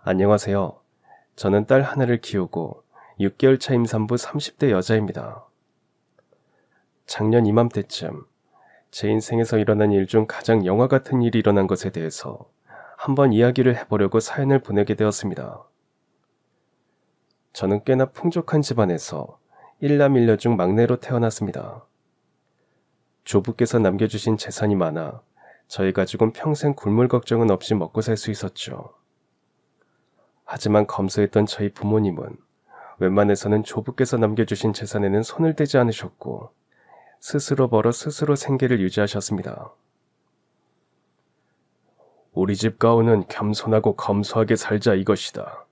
안녕하세요. 저는 딸 하나를 키우고 6개월 차 임산부 30대 여자입니다. 작년 이맘때쯤 제 인생에서 일어난 일 중 가장 영화 같은 일이 일어난 것에 대해서 한번 이야기를 해보려고 사연을 보내게 되었습니다. 저는 꽤나 풍족한 집안에서 일남 일녀 중 막내로 태어났습니다. 조부께서 남겨주신 재산이 많아 저희 가족은 평생 굶을 걱정은 없이 먹고 살 수 있었죠. 하지만 검소했던 저희 부모님은 웬만해서는 조부께서 남겨주신 재산에는 손을 대지 않으셨고 스스로 벌어 스스로 생계를 유지하셨습니다. 우리 집 가오는 겸손하고 검소하게 살자 이것이다.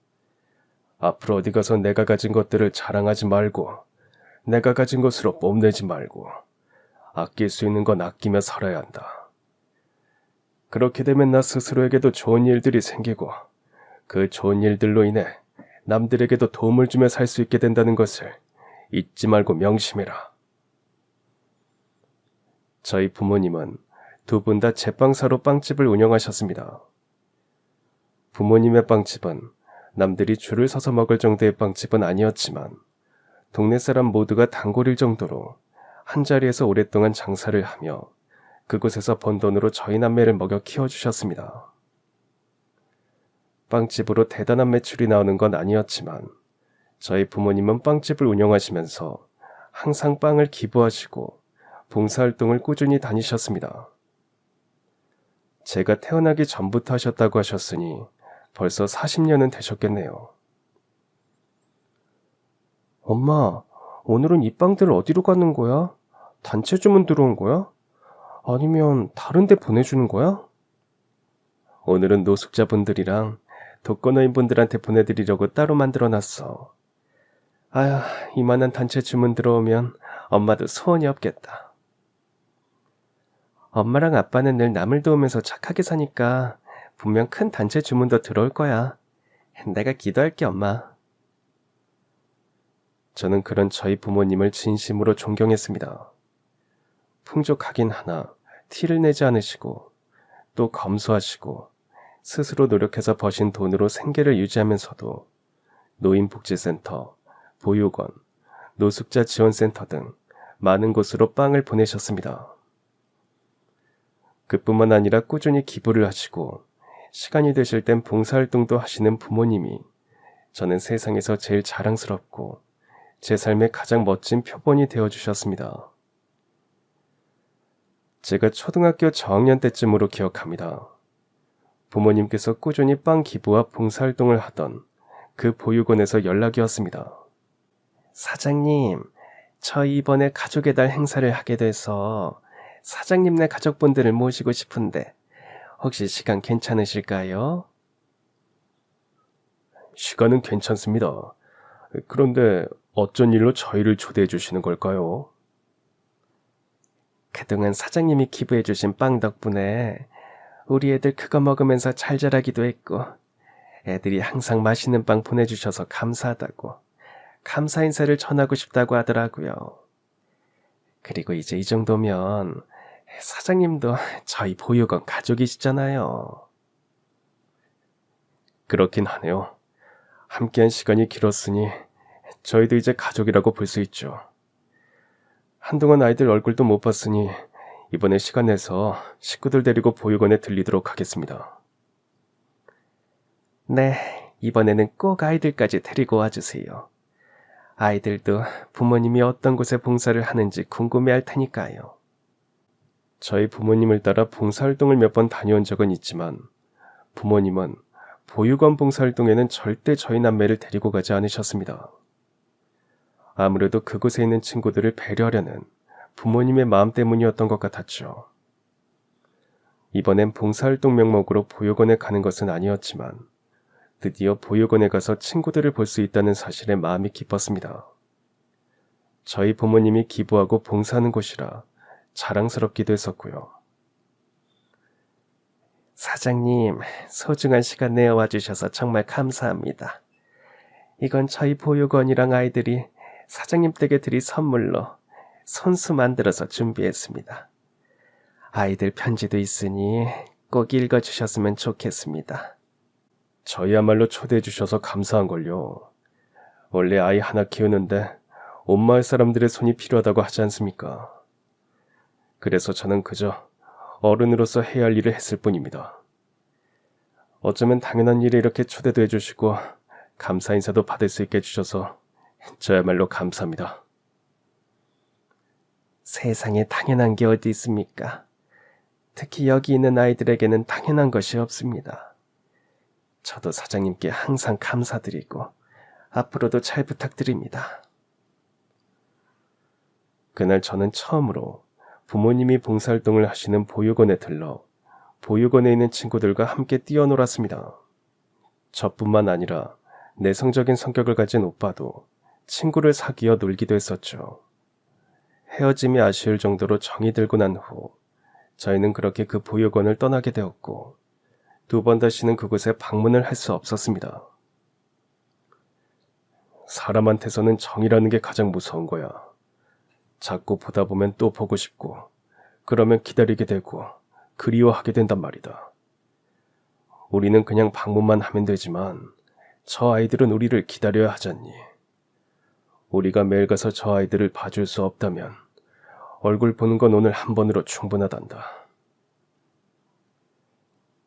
앞으로 어디 가서 내가 가진 것들을 자랑하지 말고 내가 가진 것으로 뽐내지 말고 아낄 수 있는 건 아끼며 살아야 한다. 그렇게 되면 나 스스로에게도 좋은 일들이 생기고 그 좋은 일들로 인해 남들에게도 도움을 주며 살 수 있게 된다는 것을 잊지 말고 명심해라. 저희 부모님은 두 분 다 제빵사로 빵집을 운영하셨습니다. 부모님의 빵집은 남들이 줄을 서서 먹을 정도의 빵집은 아니었지만 동네 사람 모두가 단골일 정도로 한자리에서 오랫동안 장사를 하며 그곳에서 번 돈으로 저희 남매를 먹여 키워주셨습니다. 빵집으로 대단한 매출이 나오는 건 아니었지만 저희 부모님은 빵집을 운영하시면서 항상 빵을 기부하시고 봉사활동을 꾸준히 다니셨습니다. 제가 태어나기 전부터 하셨다고 하셨으니 벌써 40년은 되셨겠네요. 엄마, 오늘은 이 빵들 어디로 가는 거야? 단체 주문 들어온 거야? 아니면 다른 데 보내주는 거야? 오늘은 노숙자분들이랑 독거노인분들한테 보내드리려고 따로 만들어놨어. 아휴, 이만한 단체 주문 들어오면 엄마도 소원이 없겠다. 엄마랑 아빠는 늘 남을 도우면서 착하게 사니까 분명 큰 단체 주문도 들어올 거야. 내가 기도할게, 엄마. 저는 그런 저희 부모님을 진심으로 존경했습니다. 풍족하긴 하나 티를 내지 않으시고 또 검소하시고 스스로 노력해서 버신 돈으로 생계를 유지하면서도 노인복지센터, 보육원, 노숙자 지원센터 등 많은 곳으로 빵을 보내셨습니다. 그뿐만 아니라 꾸준히 기부를 하시고 시간이 되실 땐 봉사활동도 하시는 부모님이 저는 세상에서 제일 자랑스럽고 제 삶의 가장 멋진 표본이 되어주셨습니다. 제가 초등학교 저학년 때쯤으로 기억합니다. 부모님께서 꾸준히 빵 기부와 봉사활동을 하던 그 보육원에서 연락이 왔습니다. 사장님, 저희 이번에 가족의 달 행사를 하게 돼서 사장님네 가족분들을 모시고 싶은데 혹시 시간 괜찮으실까요? 시간은 괜찮습니다. 그런데 어쩐 일로 저희를 초대해 주시는 걸까요? 그동안 사장님이 기부해 주신 빵 덕분에 우리 애들 그거 먹으면서 잘 자라기도 했고 애들이 항상 맛있는 빵 보내주셔서 감사하다고 감사 인사를 전하고 싶다고 하더라고요. 그리고 이제 이 정도면 사장님도 저희 보육원 가족이시잖아요. 그렇긴 하네요. 함께한 시간이 길었으니 저희도 이제 가족이라고 볼 수 있죠. 한동안 아이들 얼굴도 못 봤으니 이번에 시간 내서 식구들 데리고 보육원에 들리도록 하겠습니다. 네, 이번에는 꼭 아이들까지 데리고 와주세요. 아이들도 부모님이 어떤 곳에 봉사를 하는지 궁금해할 테니까요. 저희 부모님을 따라 봉사활동을 몇 번 다녀온 적은 있지만 부모님은 보육원 봉사활동에는 절대 저희 남매를 데리고 가지 않으셨습니다. 아무래도 그곳에 있는 친구들을 배려하려는 부모님의 마음 때문이었던 것 같았죠. 이번엔 봉사활동 명목으로 보육원에 가는 것은 아니었지만 드디어 보육원에 가서 친구들을 볼 수 있다는 사실에 마음이 기뻤습니다. 저희 부모님이 기부하고 봉사하는 곳이라 자랑스럽기도 했었고요. 사장님, 소중한 시간 내어와 주셔서 정말 감사합니다. 이건 저희 보육원이랑 아이들이 사장님 댁에 드릴 선물로 손수 만들어서 준비했습니다. 아이들 편지도 있으니 꼭 읽어주셨으면 좋겠습니다. 저희야말로 초대해 주셔서 감사한걸요. 원래 아이 하나 키우는데 온 마을 사람들의 손이 필요하다고 하지 않습니까? 그래서 저는 그저 어른으로서 해야 할 일을 했을 뿐입니다. 어쩌면 당연한 일에 이렇게 초대도 해주시고 감사 인사도 받을 수 있게 해주셔서 저야말로 감사합니다. 세상에 당연한 게 어디 있습니까? 특히 여기 있는 아이들에게는 당연한 것이 없습니다. 저도 사장님께 항상 감사드리고 앞으로도 잘 부탁드립니다. 그날 저는 처음으로 부모님이 봉사활동을 하시는 보육원에 들러 보육원에 있는 친구들과 함께 뛰어놀았습니다. 저뿐만 아니라 내성적인 성격을 가진 오빠도 친구를 사귀어 놀기도 했었죠. 헤어짐이 아쉬울 정도로 정이 들고 난 후 저희는 그렇게 그 보육원을 떠나게 되었고 2번 다시는 그곳에 방문을 할 수 없었습니다. 사람한테서는 정이라는 게 가장 무서운 거야. 자꾸 보다 보면 또 보고 싶고 그러면 기다리게 되고 그리워하게 된단 말이다. 우리는 그냥 방문만 하면 되지만 저 아이들은 우리를 기다려야 하잖니. 우리가 매일 가서 저 아이들을 봐줄 수 없다면 얼굴 보는 건 오늘 한 번으로 충분하단다.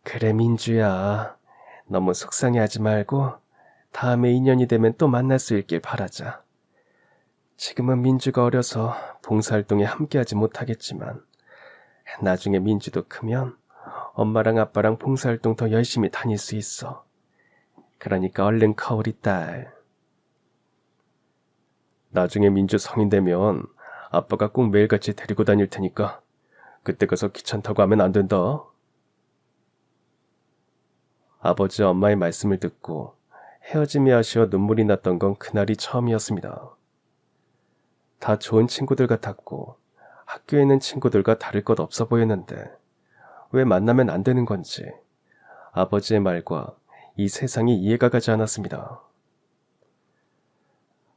그래 민주야, 너무 속상해하지 말고 다음에 인연이 되면 또 만날 수 있길 바라자. 지금은 민주가 어려서 봉사활동에 함께하지 못하겠지만 나중에 민주도 크면 엄마랑 아빠랑 봉사활동 더 열심히 다닐 수 있어. 그러니까 얼른 커 우리 딸. 나중에 민주 성인 되면 아빠가 꼭 매일같이 데리고 다닐 테니까 그때 가서 귀찮다고 하면 안 된다. 아버지 엄마의 말씀을 듣고 헤어짐이 아쉬워 눈물이 났던 건 그날이 처음이었습니다. 다 좋은 친구들 같았고 학교에 있는 친구들과 다를 것 없어 보였는데 왜 만나면 안 되는 건지 아버지의 말과 이 세상이 이해가 가지 않았습니다.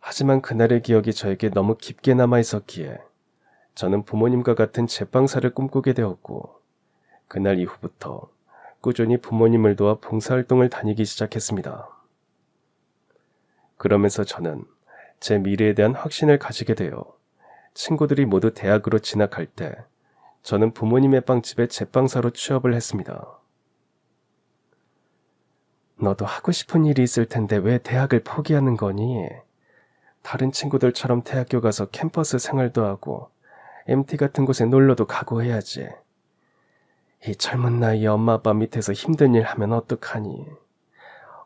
하지만 그날의 기억이 저에게 너무 깊게 남아 있었기에 저는 부모님과 같은 제빵사를 꿈꾸게 되었고 그날 이후부터 꾸준히 부모님을 도와 봉사활동을 다니기 시작했습니다. 그러면서 저는 제 미래에 대한 확신을 가지게 되어 친구들이 모두 대학으로 진학할 때 저는 부모님의 빵집에 제빵사로 취업을 했습니다. 너도 하고 싶은 일이 있을 텐데 왜 대학을 포기하는 거니? 다른 친구들처럼 대학교 가서 캠퍼스 생활도 하고 MT 같은 곳에 놀러도 가고 해야지. 이 젊은 나이에 엄마 아빠 밑에서 힘든 일 하면 어떡하니?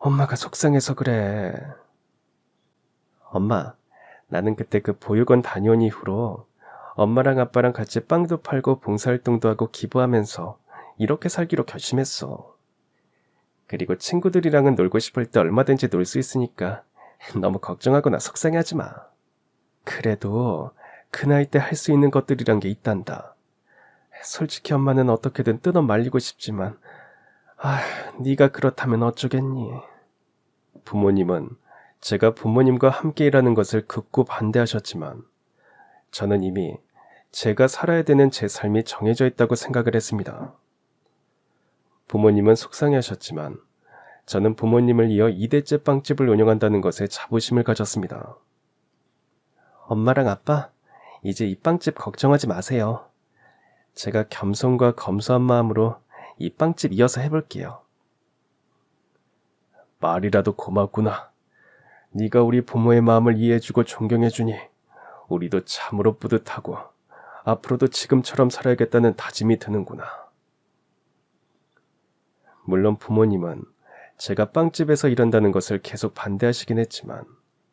엄마가 속상해서 그래. 엄마, 나는 그때 그 보육원 다녀온 이후로 엄마랑 아빠랑 같이 빵도 팔고 봉사활동도 하고 기부하면서 이렇게 살기로 결심했어. 그리고 친구들이랑은 놀고 싶을 때 얼마든지 놀 수 있으니까 너무 걱정하거나 속상해하지 마. 그래도 그 나이 때 할 수 있는 것들이란 게 있단다. 솔직히 엄마는 어떻게든 뜯어 말리고 싶지만 네가 그렇다면 어쩌겠니? 부모님은 제가 부모님과 함께 일하는 것을 극구 반대하셨지만 저는 이미 제가 살아야 되는 제 삶이 정해져 있다고 생각을 했습니다. 부모님은 속상해하셨지만 저는 부모님을 이어 2대째 빵집을 운영한다는 것에 자부심을 가졌습니다. 엄마랑 아빠, 이제 이 빵집 걱정하지 마세요. 제가 겸손과 검소한 마음으로 이 빵집 이어서 해볼게요. 말이라도 고맙구나. 네가 우리 부모의 마음을 이해해주고 존경해주니 우리도 참으로 뿌듯하고 앞으로도 지금처럼 살아야겠다는 다짐이 드는구나. 물론 부모님은 제가 빵집에서 일한다는 것을 계속 반대하시긴 했지만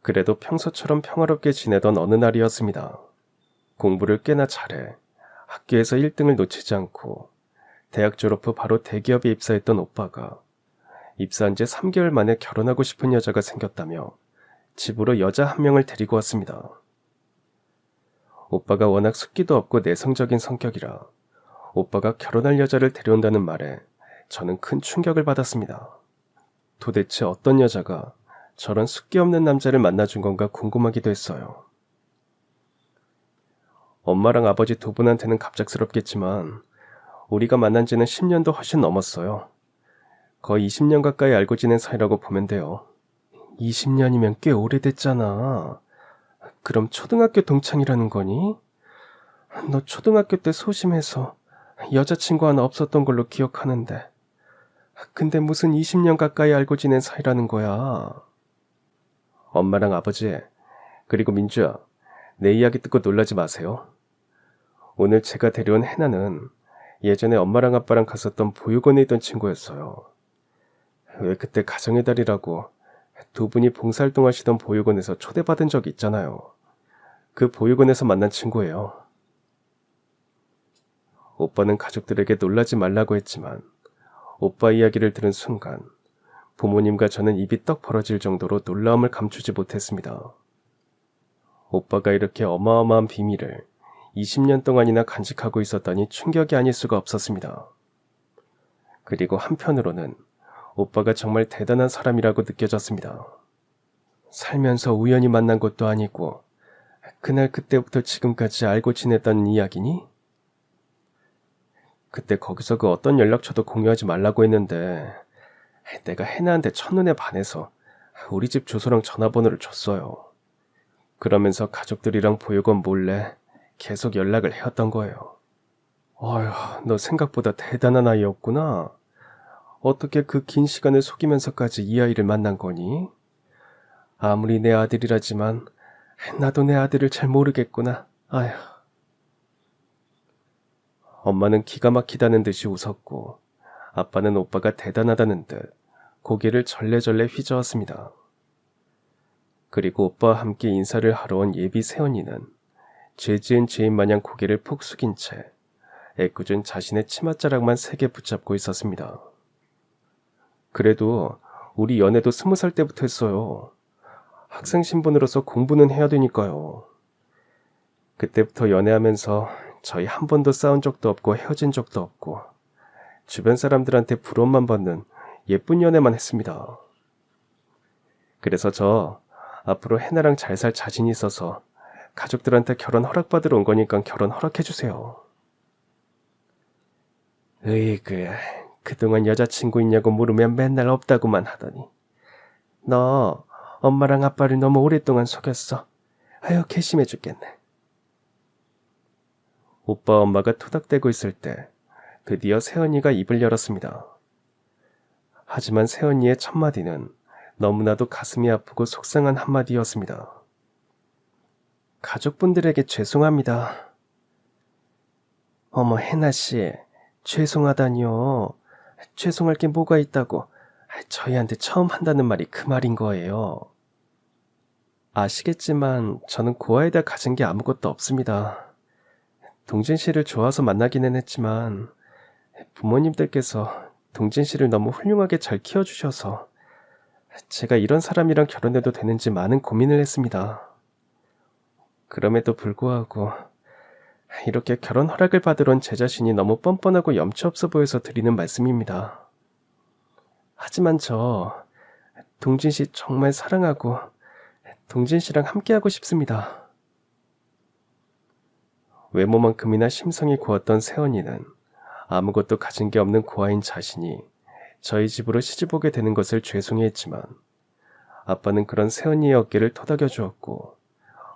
그래도 평소처럼 평화롭게 지내던 어느 날이었습니다. 공부를 꽤나 잘해 학교에서 1등을 놓치지 않고 대학 졸업 후 바로 대기업에 입사했던 오빠가 입사한 지 3개월 만에 결혼하고 싶은 여자가 생겼다며 집으로 여자 한 명을 데리고 왔습니다. 오빠가 워낙 숫기도 없고 내성적인 성격이라 오빠가 결혼할 여자를 데려온다는 말에 저는 큰 충격을 받았습니다. 도대체 어떤 여자가 저런 숫기 없는 남자를 만나준 건가 궁금하기도 했어요. 엄마랑 아버지 2분한테는 갑작스럽겠지만 우리가 만난 지는 10년도 훨씬 넘었어요. 거의 20년 가까이 알고 지낸 사이라고 보면 돼요. 20년이면 꽤 오래됐잖아. 그럼 초등학교 동창이라는 거니? 너 초등학교 때 소심해서 여자친구 하나 없었던 걸로 기억하는데. 근데 무슨 20년 가까이 알고 지낸 사이라는 거야. 엄마랑 아버지, 그리고 민주야, 내 이야기 듣고 놀라지 마세요. 오늘 제가 데려온 해나는 예전에 엄마랑 아빠랑 갔었던 보육원에 있던 친구였어요. 왜 그때 가정의 달이라고 두 분이 봉사활동하시던 보육원에서 초대받은 적이 있잖아요. 그 보육원에서 만난 친구예요. 오빠는 가족들에게 놀라지 말라고 했지만 오빠 이야기를 들은 순간 부모님과 저는 입이 떡 벌어질 정도로 놀라움을 감추지 못했습니다. 오빠가 이렇게 어마어마한 비밀을 20년 동안이나 간직하고 있었다니 충격이 아닐 수가 없었습니다. 그리고 한편으로는 오빠가 정말 대단한 사람이라고 느껴졌습니다. 살면서 우연히 만난 것도 아니고 그날 그때부터 지금까지 알고 지냈다는 이야기니? 그때 거기서 그 어떤 연락처도 공유하지 말라고 했는데 내가 해나한테 첫눈에 반해서 우리 집 주소랑 전화번호를 줬어요. 그러면서 가족들이랑 보육원 몰래 계속 연락을 해왔던 거예요. 어휴, 너 생각보다 대단한 아이였구나. 어떻게 그 긴 시간을 속이면서까지 이 아이를 만난 거니? 아무리 내 아들이라지만 나도 내 아들을 잘 모르겠구나. 아휴. 엄마는 기가 막히다는 듯이 웃었고 아빠는 오빠가 대단하다는 듯 고개를 절레절레 휘저었습니다. 그리고 오빠와 함께 인사를 하러 온 예비 새언니는 죄 지은 죄인 마냥 고개를 푹 숙인 채 애꿎은 자신의 치맛자락만 세게 붙잡고 있었습니다. 그래도 우리 연애도 20살 때부터 했어요. 학생 신분으로서 공부는 해야 되니까요. 그때부터 연애하면서 저희 한 번도 싸운 적도 없고 헤어진 적도 없고 주변 사람들한테 부러움만 받는 예쁜 연애만 했습니다. 그래서 저 앞으로 해나랑 잘 살 자신이 있어서 가족들한테 결혼 허락받으러 온 거니까 결혼 허락해주세요. 으이그, 그동안 여자친구 있냐고 물으면 맨날 없다고만 하더니 너 엄마랑 아빠를 너무 오랫동안 속였어. 아유, 괘씸해 죽겠네. 오빠 엄마가 토닥대고 있을 때 드디어 새언니가 입을 열었습니다. 하지만 새언니의 첫마디는 너무나도 가슴이 아프고 속상한 한마디였습니다. 가족분들에게 죄송합니다. 어머, 해나씨, 죄송하다니요. 죄송할 게 뭐가 있다고. 저희한테 처음 한다는 말이 그 말인 거예요. 아시겠지만 저는 고아에다 가진 게 아무것도 없습니다. 동진 씨를 좋아서 만나기는 했지만 부모님들께서 동진 씨를 너무 훌륭하게 잘 키워주셔서 제가 이런 사람이랑 결혼해도 되는지 많은 고민을 했습니다. 그럼에도 불구하고 이렇게 결혼 허락을 받으러 온 제 자신이 너무 뻔뻔하고 염치 없어 보여서 드리는 말씀입니다. 하지만 저 동진 씨 정말 사랑하고 동진 씨랑 함께하고 싶습니다. 외모만큼이나 심성이 고왔던 새언니는 아무것도 가진 게 없는 고아인 자신이 저희 집으로 시집오게 되는 것을 죄송해했지만 아빠는 그런 새언니의 어깨를 토닥여 주었고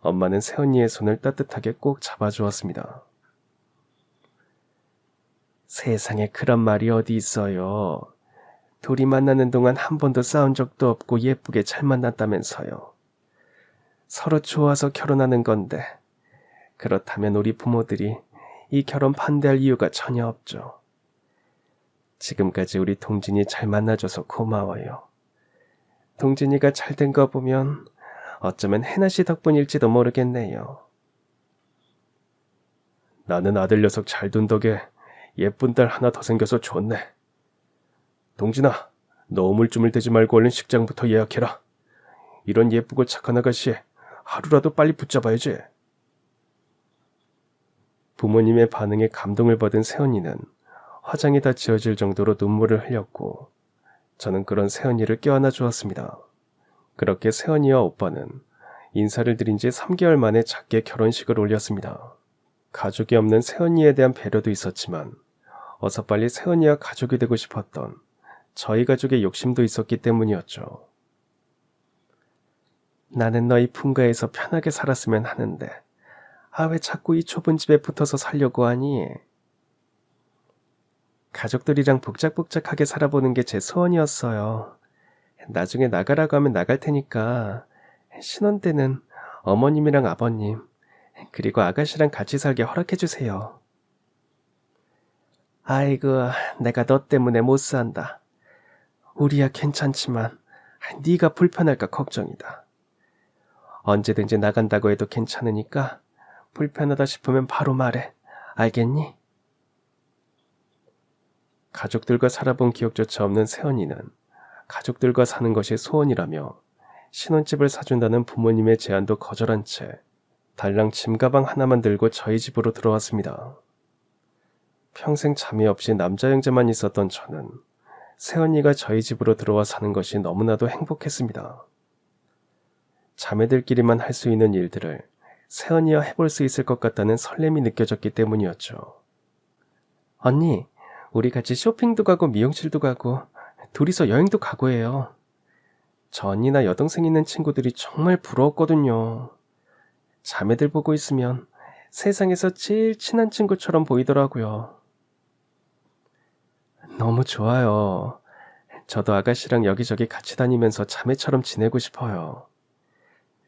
엄마는 새언니의 손을 따뜻하게 꼭 잡아주었습니다. 세상에 그런 말이 어디 있어요. 둘이 만나는 동안 한 번도 싸운 적도 없고 예쁘게 잘 만났다면서요. 서로 좋아서 결혼하는 건데 그렇다면 우리 부모들이 이 결혼 반대할 이유가 전혀 없죠. 지금까지 우리 동진이 잘 만나줘서 고마워요. 동진이가 잘 된 거 보면 어쩌면 해나씨 덕분일지도 모르겠네요. 나는 아들 녀석 잘 둔 덕에 예쁜 딸 하나 더 생겨서 좋네. 동진아, 너 우물쭈물대지 말고 얼른 식장부터 예약해라. 이런 예쁘고 착한 아가씨 하루라도 빨리 붙잡아야지. 부모님의 반응에 감동을 받은 새언니는 화장이 다 지워질 정도로 눈물을 흘렸고 저는 그런 새언니를 껴안아 주었습니다. 그렇게 새언니와 오빠는 인사를 드린 지 3개월 만에 작게 결혼식을 올렸습니다. 가족이 없는 새언니에 대한 배려도 있었지만 어서 빨리 새언니와 가족이 되고 싶었던 저희 가족의 욕심도 있었기 때문이었죠. 나는 너희 품가에서 편하게 살았으면 하는데, 왜 자꾸 이 좁은 집에 붙어서 살려고 하니? 가족들이랑 복작복작하게 살아보는 게 제 소원이었어요. 나중에 나가라고 하면 나갈 테니까 신혼 때는 어머님이랑 아버님 그리고 아가씨랑 같이 살게 허락해 주세요. 아이고, 내가 너 때문에 못 산다. 우리야 괜찮지만 네가 불편할까 걱정이다. 언제든지 나간다고 해도 괜찮으니까 불편하다 싶으면 바로 말해. 알겠니? 가족들과 살아본 기억조차 없는 세연이는 가족들과 사는 것이 소원이라며 신혼집을 사준다는 부모님의 제안도 거절한 채 달랑 짐가방 하나만 들고 저희 집으로 들어왔습니다. 평생 자매 없이 남자 형제만 있었던 저는 세연이가 저희 집으로 들어와 사는 것이 너무나도 행복했습니다. 자매들끼리만 할 수 있는 일들을 세연이와 해볼 수 있을 것 같다는 설렘이 느껴졌기 때문이었죠. 언니, 우리 같이 쇼핑도 가고 미용실도 가고 둘이서 여행도 가고 해요. 저 언니나 여동생 있는 친구들이 정말 부러웠거든요. 자매들 보고 있으면 세상에서 제일 친한 친구처럼 보이더라고요. 너무 좋아요. 저도 아가씨랑 여기저기 같이 다니면서 자매처럼 지내고 싶어요.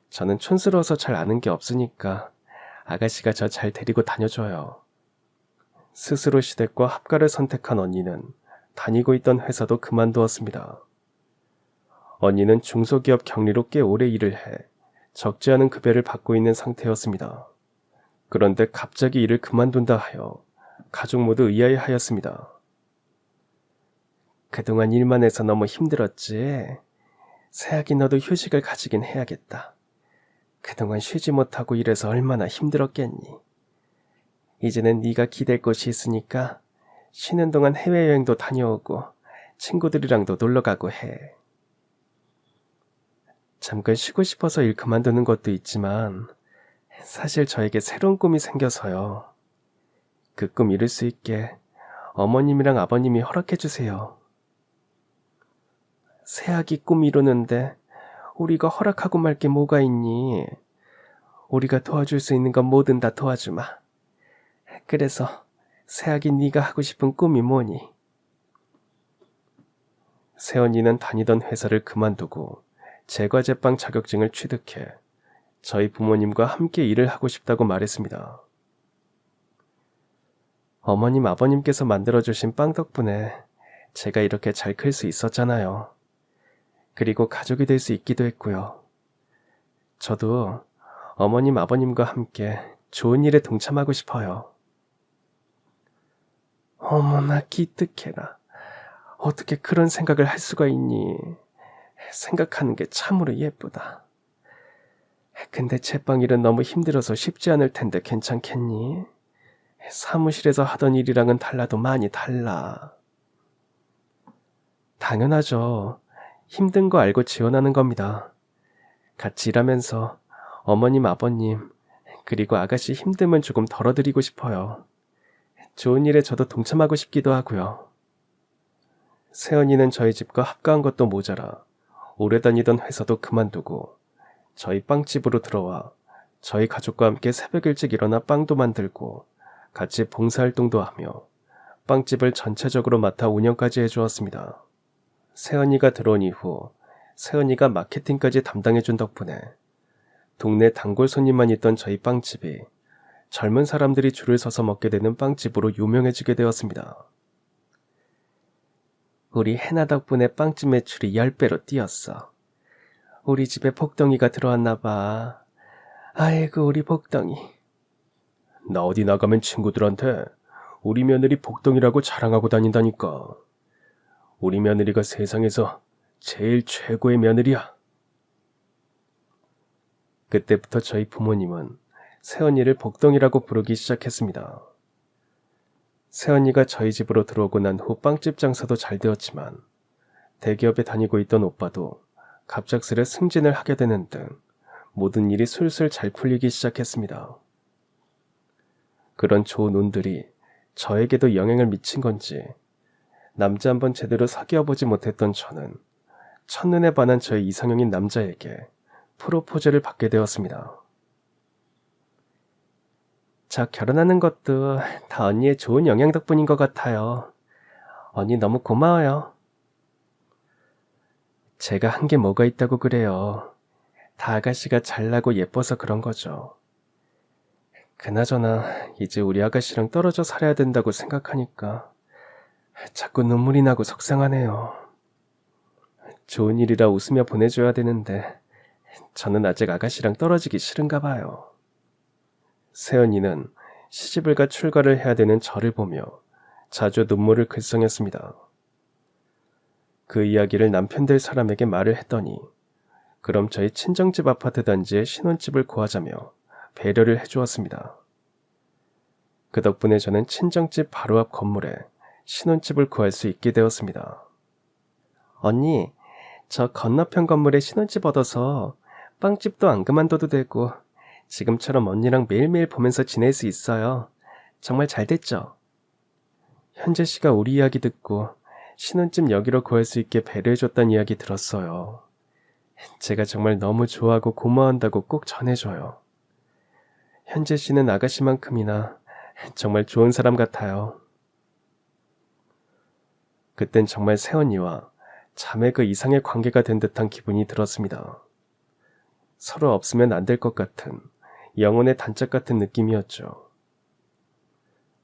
저는 촌스러워서 잘 아는 게 없으니까 아가씨가 저 잘 데리고 다녀줘요. 스스로 시댁과 합가를 선택한 언니는 다니고 있던 회사도 그만두었습니다. 언니는 중소기업 경리로 꽤 오래 일을 해 적지 않은 급여를 받고 있는 상태였습니다. 그런데 갑자기 일을 그만둔다 하여 가족 모두 의아해하였습니다. 그동안 일만 해서 너무 힘들었지. 새아기 너도 휴식을 가지긴 해야겠다. 그동안 쉬지 못하고 일해서 얼마나 힘들었겠니. 이제는 네가 기댈 곳이 있으니까 쉬는 동안 해외여행도 다녀오고 친구들이랑도 놀러가고 해. 잠깐 쉬고 싶어서 일 그만두는 것도 있지만 사실 저에게 새로운 꿈이 생겨서요. 그 꿈 이룰 수 있게 어머님이랑 아버님이 허락해 주세요. 새아기 꿈 이루는데 우리가 허락하고 말 게 뭐가 있니? 우리가 도와줄 수 있는 건 뭐든 다 도와주마. 그래서 새아기 네가 하고 싶은 꿈이 뭐니? 세연이는 다니던 회사를 그만두고 제과제빵 자격증을 취득해 저희 부모님과 함께 일을 하고 싶다고 말했습니다. 어머님 아버님께서 만들어주신 빵 덕분에 제가 이렇게 잘 클 수 있었잖아요. 그리고 가족이 될 수 있기도 했고요. 저도 어머님 아버님과 함께 좋은 일에 동참하고 싶어요. 어머나 기특해라. 어떻게 그런 생각을 할 수가 있니? 생각하는 게 참으로 예쁘다. 근데 제빵 일은 너무 힘들어서 쉽지 않을 텐데 괜찮겠니? 사무실에서 하던 일이랑은 달라도 많이 달라. 당연하죠. 힘든 거 알고 지원하는 겁니다. 같이 일하면서 어머님, 아버님, 그리고 아가씨 힘듦은 조금 덜어드리고 싶어요. 좋은 일에 저도 동참하고 싶기도 하고요. 세연이는 저희 집과 합가한 것도 모자라 오래 다니던 회사도 그만두고 저희 빵집으로 들어와 저희 가족과 함께 새벽 일찍 일어나 빵도 만들고 같이 봉사활동도 하며 빵집을 전체적으로 맡아 운영까지 해주었습니다. 세연이가 들어온 이후 세연이가 마케팅까지 담당해준 덕분에 동네 단골 손님만 있던 저희 빵집이 젊은 사람들이 줄을 서서 먹게 되는 빵집으로 유명해지게 되었습니다. 우리 해나 덕분에 빵집 매출이 10배로 뛰었어. 우리 집에 복덩이가 들어왔나 봐. 아이고 우리 복덩이. 나 어디 나가면 친구들한테 우리 며느리 복덩이라고 자랑하고 다닌다니까. 우리 며느리가 세상에서 제일 최고의 며느리야. 그때부터 저희 부모님은 세연이를 복덩이라고 부르기 시작했습니다. 세연이가 저희 집으로 들어오고 난 후 빵집 장사도 잘 되었지만 대기업에 다니고 있던 오빠도 갑작스레 승진을 하게 되는 등 모든 일이 술술 잘 풀리기 시작했습니다. 그런 좋은 운들이 저에게도 영향을 미친 건지 남자 한번 제대로 사귀어보지 못했던 저는 첫눈에 반한 저의 이상형인 남자에게 프로포즈를 받게 되었습니다. 저 결혼하는 것도 다 언니의 좋은 영향 덕분인 것 같아요. 언니 너무 고마워요. 제가 한 게 뭐가 있다고 그래요. 다 아가씨가 잘나고 예뻐서 그런 거죠. 그나저나 이제 우리 아가씨랑 떨어져 살아야 된다고 생각하니까 자꾸 눈물이 나고 속상하네요. 좋은 일이라 웃으며 보내줘야 되는데 저는 아직 아가씨랑 떨어지기 싫은가 봐요. 새언니는 시집을 가 출가를 해야 되는 저를 보며 자주 눈물을 글썽였습니다. 그 이야기를 남편 될 사람에게 말을 했더니 그럼 저희 친정집 아파트 단지에 신혼집을 구하자며 배려를 해주었습니다. 그 덕분에 저는 친정집 바로 앞 건물에 신혼집을 구할 수 있게 되었습니다. 언니, 저 건너편 건물에 신혼집 얻어서 빵집도 안 그만둬도 되고 지금처럼 언니랑 매일매일 보면서 지낼 수 있어요. 정말 잘 됐죠? 현재 씨가 우리 이야기 듣고 신혼집 여기로 구할 수 있게 배려해줬다는 이야기 들었어요. 제가 정말 너무 좋아하고 고마워한다고 꼭 전해줘요. 현재 씨는 아가씨만큼이나 정말 좋은 사람 같아요. 그땐 정말 새언니와 자매 그 이상의 관계가 된 듯한 기분이 들었습니다. 서로 없으면 안 될 것 같은 영혼의 단짝 같은 느낌이었죠.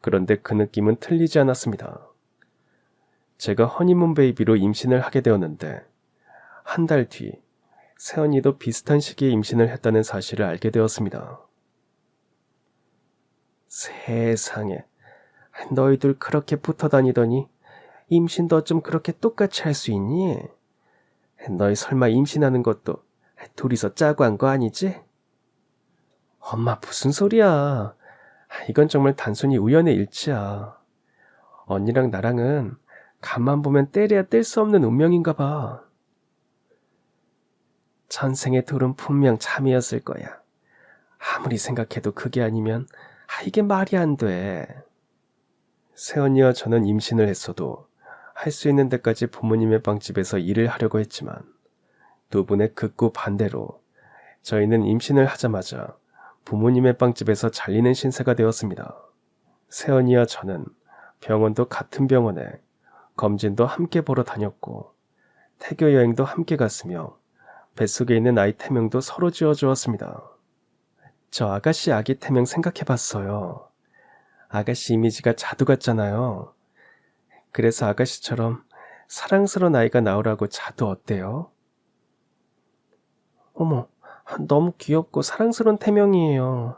그런데 그 느낌은 틀리지 않았습니다. 제가 허니문 베이비로 임신을 하게 되었는데 한 달 뒤 새언니도 비슷한 시기에 임신을 했다는 사실을 알게 되었습니다. 세상에, 너희들 그렇게 붙어 다니더니 임신도 어쩜 그렇게 똑같이 할 수 있니? 너희 설마 임신하는 것도 둘이서 짜고 한 거 아니지? 엄마 무슨 소리야. 이건 정말 단순히 우연의 일치야. 언니랑 나랑은 간만 보면 때려야 뗄 수 없는 운명인가 봐. 전생의 둘은 분명 참이었을 거야. 아무리 생각해도 그게 아니면 이게 말이 안 돼. 새언니와 저는 임신을 했어도 할 수 있는 데까지 부모님의 빵집에서 일을 하려고 했지만 두 분의 극구 반대로 저희는 임신을 하자마자 부모님의 빵집에서 잘리는 신세가 되었습니다. 새언니와 저는 병원도 같은 병원에 검진도 함께 보러 다녔고 태교 여행도 함께 갔으며 뱃속에 있는 아이 태명도 서로 지어주었습니다. 저 아가씨 아기 태명 생각해봤어요. 아가씨 이미지가 자두 같잖아요. 그래서 아가씨처럼 사랑스러운 아이가 나오라고 자두 어때요? 어머, 너무 귀엽고 사랑스러운 태명이에요.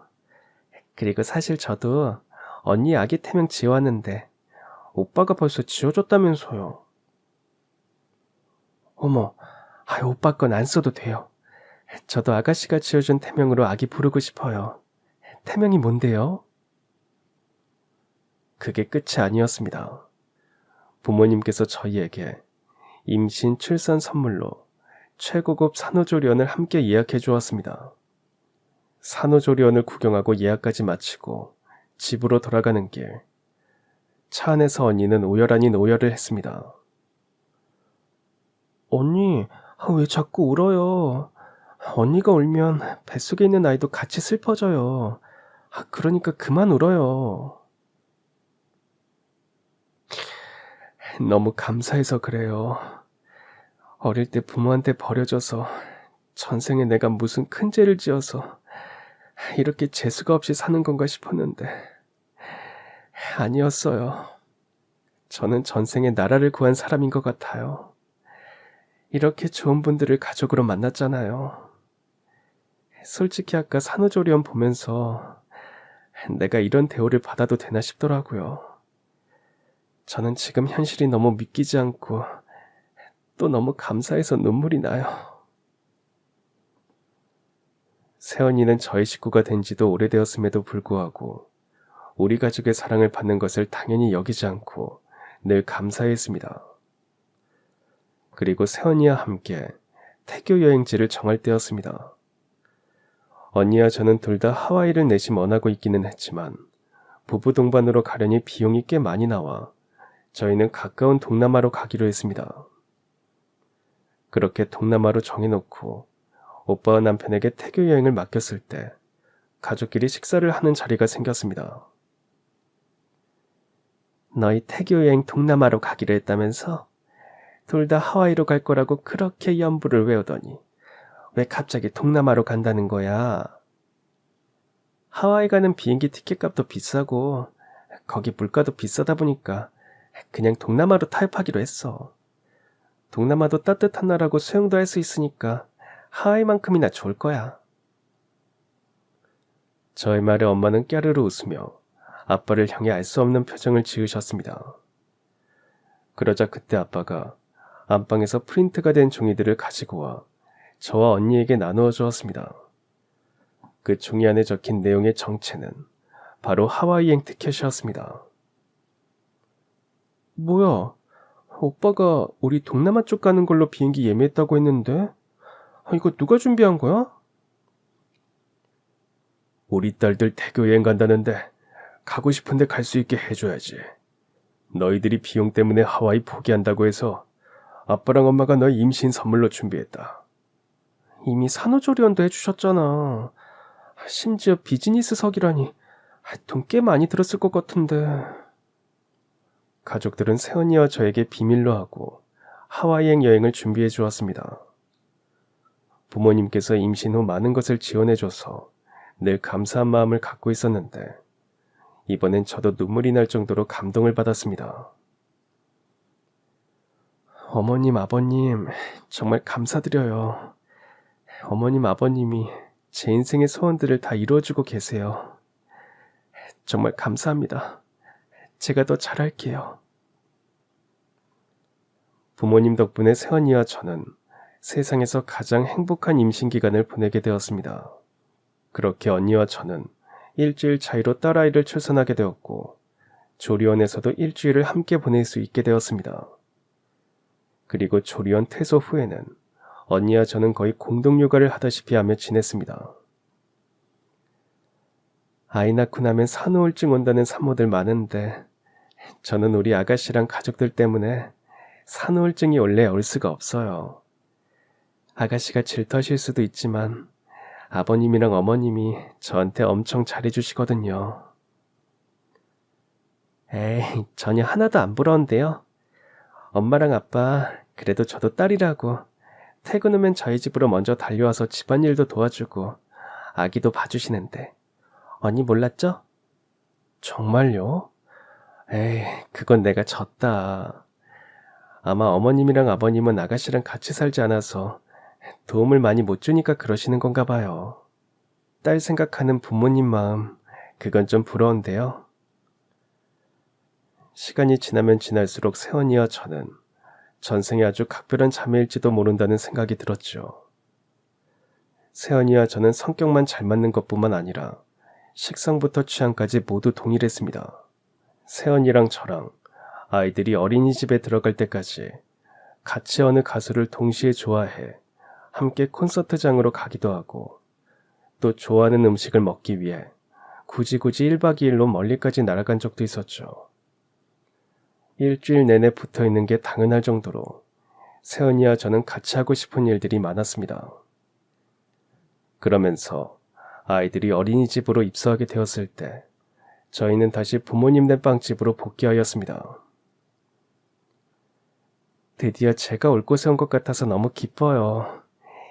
그리고 사실 저도 언니 아기 태명 지어왔는데 오빠가 벌써 지어줬다면서요. 어머, 오빠 건 안 써도 돼요. 저도 아가씨가 지어준 태명으로 아기 부르고 싶어요. 태명이 뭔데요? 그게 끝이 아니었습니다. 부모님께서 저희에게 임신 출산 선물로 최고급 산후조리원을 함께 예약해 주었습니다. 산후조리원을 구경하고 예약까지 마치고 집으로 돌아가는 길, 차 안에서 언니는 오열 아닌 오열을 했습니다. 언니, 왜 자꾸 울어요? 언니가 울면 뱃속에 있는 아이도 같이 슬퍼져요. 그러니까 그만 울어요. 너무 감사해서 그래요. 어릴 때 부모한테 버려져서 전생에 내가 무슨 큰 죄를 지어서 이렇게 재수가 없이 사는 건가 싶었는데 아니었어요. 저는 전생에 나라를 구한 사람인 것 같아요. 이렇게 좋은 분들을 가족으로 만났잖아요. 솔직히 아까 산후조리원 보면서 내가 이런 대우를 받아도 되나 싶더라고요. 저는 지금 현실이 너무 믿기지 않고 또 너무 감사해서 눈물이 나요. 새언니는 저희 식구가 된 지도 오래되었음에도 불구하고 우리 가족의 사랑을 받는 것을 당연히 여기지 않고 늘 감사했습니다. 그리고 새언니와 함께 태교 여행지를 정할 때였습니다. 언니와 저는 둘 다 하와이를 내심 원하고 있기는 했지만 부부 동반으로 가려니 비용이 꽤 많이 나와 저희는 가까운 동남아로 가기로 했습니다. 그렇게 동남아로 정해놓고 오빠와 남편에게 태교 여행을 맡겼을 때 가족끼리 식사를 하는 자리가 생겼습니다. 너희 태교 여행 동남아로 가기로 했다면서? 둘 다 하와이로 갈 거라고 그렇게 연부를 외우더니 왜 갑자기 동남아로 간다는 거야? 하와이 가는 비행기 티켓값도 비싸고 거기 물가도 비싸다 보니까 그냥 동남아로 타협하기로 했어. 동남아도 따뜻한 나라고 수영도 할 수 있으니까 하와이만큼이나 좋을 거야. 저의 말에 엄마는 깨르르 웃으며 아빠를 향해 알 수 없는 표정을 지으셨습니다. 그러자 그때 아빠가 안방에서 프린트가 된 종이들을 가지고 와 저와 언니에게 나누어 주었습니다. 그 종이 안에 적힌 내용의 정체는 바로 하와이행 티켓이었습니다. 뭐야? 오빠가 우리 동남아 쪽 가는 걸로 비행기 예매했다고 했는데? 이거 누가 준비한 거야? 우리 딸들 태교 여행 간다는데 가고 싶은데 갈 수 있게 해줘야지. 너희들이 비용 때문에 하와이 포기한다고 해서 아빠랑 엄마가 너희 임신 선물로 준비했다. 이미 산후조리원도 해주셨잖아. 심지어 비즈니스석이라니 돈 꽤 많이 들었을 것 같은데. 가족들은 새언니와 저에게 비밀로 하고 하와이행 여행을 준비해 주었습니다. 부모님께서 임신 후 많은 것을 지원해줘서 늘 감사한 마음을 갖고 있었는데 이번엔 저도 눈물이 날 정도로 감동을 받았습니다. 어머님, 아버님, 정말 감사드려요. 어머님, 아버님이 제 인생의 소원들을 다 이루어주고 계세요. 정말 감사합니다. 제가 더 잘할게요. 부모님 덕분에 새언니와 저는 세상에서 가장 행복한 임신 기간을 보내게 되었습니다. 그렇게 언니와 저는 일주일 차이로 딸아이를 출산하게 되었고 조리원에서도 일주일을 함께 보낼 수 있게 되었습니다. 그리고 조리원 퇴소 후에는 언니와 저는 거의 공동육아를 하다시피 하며 지냈습니다. 아이 낳고 나면 산후우울증 온다는 산모들 많은데 저는 우리 아가씨랑 가족들 때문에 산후우울증이 원래 올 수가 없어요. 아가씨가 질투하실 수도 있지만 아버님이랑 어머님이 저한테 엄청 잘해주시거든요. 에이, 전혀 하나도 안 부러운데요. 엄마랑 아빠, 그래도 저도 딸이라고 퇴근 후면 저희 집으로 먼저 달려와서 집안일도 도와주고 아기도 봐주시는데 언니 몰랐죠? 정말요? 에이, 그건 내가 졌다. 아마 어머님이랑 아버님은 아가씨랑 같이 살지 않아서 도움을 많이 못 주니까 그러시는 건가 봐요. 딸 생각하는 부모님 마음, 그건 좀 부러운데요. 시간이 지나면 지날수록 새언니와 저는 전생에 아주 각별한 자매일지도 모른다는 생각이 들었죠. 새언니와 저는 성격만 잘 맞는 것뿐만 아니라 식성부터 취향까지 모두 동일했습니다. 새언니랑 저랑 아이들이 어린이집에 들어갈 때까지 같이 어느 가수를 동시에 좋아해 함께 콘서트장으로 가기도 하고 또 좋아하는 음식을 먹기 위해 굳이 1박 2일로 멀리까지 날아간 적도 있었죠. 일주일 내내 붙어있는 게 당연할 정도로 새언니와 저는 같이 하고 싶은 일들이 많았습니다. 그러면서 아이들이 어린이집으로 입소하게 되었을 때 저희는 다시 부모님네 빵집으로 복귀하였습니다. 드디어 제가 올 곳에 온 것 같아서 너무 기뻐요.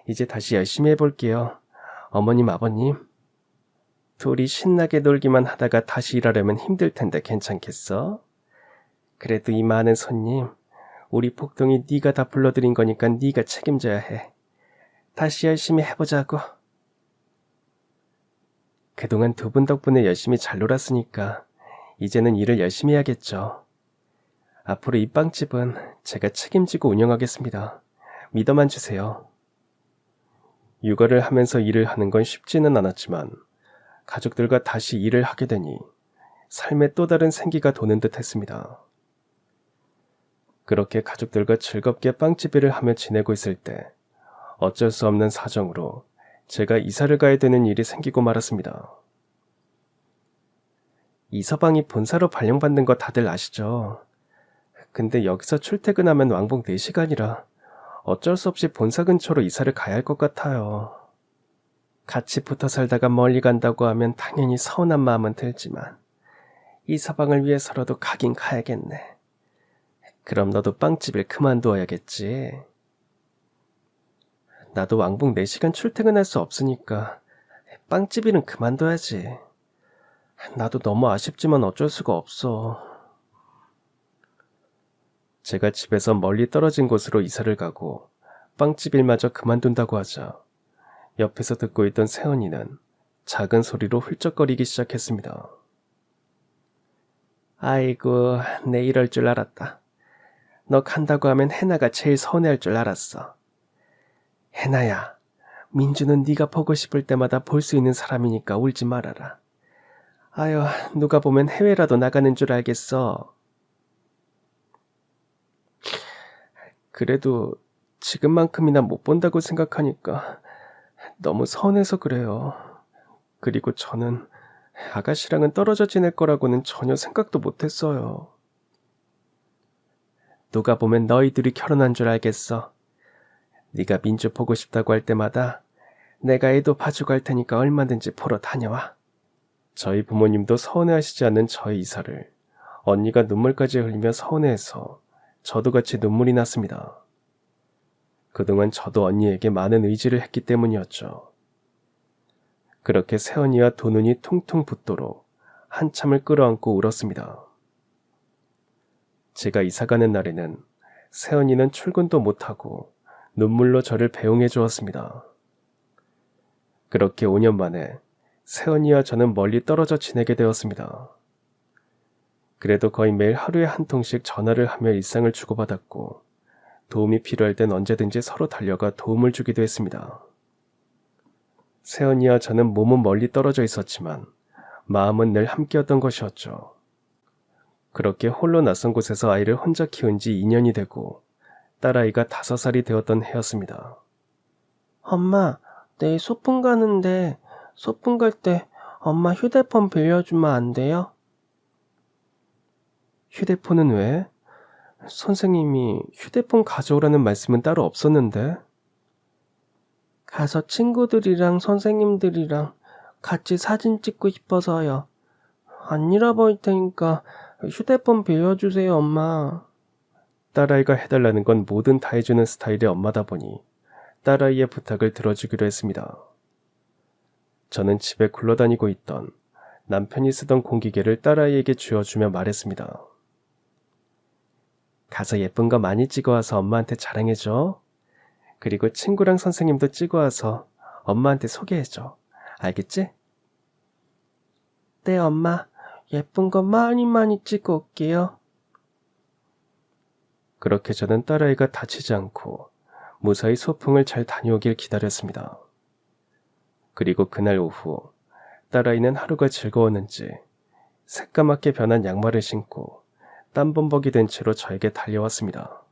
이제 다시 열심히 해볼게요. 어머님, 아버님. 둘이 신나게 놀기만 하다가 다시 일하려면 힘들 텐데 괜찮겠어? 그래도 이 많은 손님, 우리 복동이 네가 다 불러들인 거니까 네가 책임져야 해. 다시 열심히 해보자고. 그동안 두 분 덕분에 열심히 잘 놀았으니까 이제는 일을 열심히 해야겠죠. 앞으로 이 빵집은 제가 책임지고 운영하겠습니다. 믿어만 주세요. 육아를 하면서 일을 하는 건 쉽지는 않았지만 가족들과 다시 일을 하게 되니 삶에 또 다른 생기가 도는 듯 했습니다. 그렇게 가족들과 즐겁게 빵집 일을 하며 지내고 있을 때 어쩔 수 없는 사정으로 제가 이사를 가야 되는 일이 생기고 말았습니다. 이 서방이 본사로 발령받는 거 다들 아시죠? 근데 여기서 출퇴근하면 왕복 4시간이라 어쩔 수 없이 본사 근처로 이사를 가야 할 것 같아요. 같이 붙어 살다가 멀리 간다고 하면 당연히 서운한 마음은 들지만 이 서방을 위해서라도 가긴 가야겠네. 그럼 너도 빵집을 그만두어야겠지. 나도 왕복 4시간 출퇴근할 수 없으니까 빵집 일은 그만둬야지. 나도 너무 아쉽지만 어쩔 수가 없어. 제가 집에서 멀리 떨어진 곳으로 이사를 가고 빵집 일마저 그만둔다고 하자 옆에서 듣고 있던 세연이는 작은 소리로 훌쩍거리기 시작했습니다. 아이고, 내 이럴 줄 알았다. 너 간다고 하면 해나가 제일 서운해할 줄 알았어. 해나야, 민주는 네가 보고 싶을 때마다 볼 수 있는 사람이니까 울지 말아라. 아유, 누가 보면 해외라도 나가는 줄 알겠어. 그래도 지금만큼이나 못 본다고 생각하니까 너무 서운해서 그래요. 그리고 저는 아가씨랑은 떨어져 지낼 거라고는 전혀 생각도 못했어요. 누가 보면 너희들이 결혼한 줄 알겠어. 네가 민주 보고 싶다고 할 때마다 내가 애도 봐주고 할 테니까 얼마든지 보러 다녀와. 저희 부모님도 서운해하시지 않는 저의 이사를 언니가 눈물까지 흘리며 서운해해서 저도 같이 눈물이 났습니다. 그동안 저도 언니에게 많은 의지를 했기 때문이었죠. 그렇게 세연이와 두 눈이 퉁퉁 붓도록 한참을 끌어안고 울었습니다. 제가 이사가는 날에는 세연이는 출근도 못하고 눈물로 저를 배웅해 주었습니다. 그렇게 5년 만에 세연이와 저는 멀리 떨어져 지내게 되었습니다. 그래도 거의 매일 하루에 한 통씩 전화를 하며 일상을 주고받았고 도움이 필요할 땐 언제든지 서로 달려가 도움을 주기도 했습니다. 세연이와 저는 몸은 멀리 떨어져 있었지만 마음은 늘 함께였던 것이었죠. 그렇게 홀로 낯선 곳에서 아이를 혼자 키운 지 2년이 되고 딸아이가 5살이 되었던 해였습니다. 엄마, 내일 소풍 가는데 소풍 갈 때 엄마 휴대폰 빌려주면 안 돼요? 휴대폰은 왜? 선생님이 휴대폰 가져오라는 말씀은 따로 없었는데. 가서 친구들이랑 선생님들이랑 같이 사진 찍고 싶어서요. 안 잃어버릴 테니까 휴대폰 빌려주세요, 엄마. 딸아이가 해달라는 건 뭐든 다 해주는 스타일의 엄마다 보니 딸아이의 부탁을 들어주기로 했습니다. 저는 집에 굴러다니고 있던 남편이 쓰던 공기계를 딸아이에게 쥐어주며 말했습니다. 가서 예쁜 거 많이 찍어와서 엄마한테 자랑해줘. 그리고 친구랑 선생님도 찍어와서 엄마한테 소개해줘. 알겠지? 네, 엄마. 예쁜 거 많이 찍어 올게요. 그렇게 저는 딸아이가 다치지 않고 무사히 소풍을 잘 다녀오길 기다렸습니다. 그리고 그날 오후 딸아이는 하루가 즐거웠는지 새까맣게 변한 양말을 신고 땀범벅이 된 채로 저에게 달려왔습니다.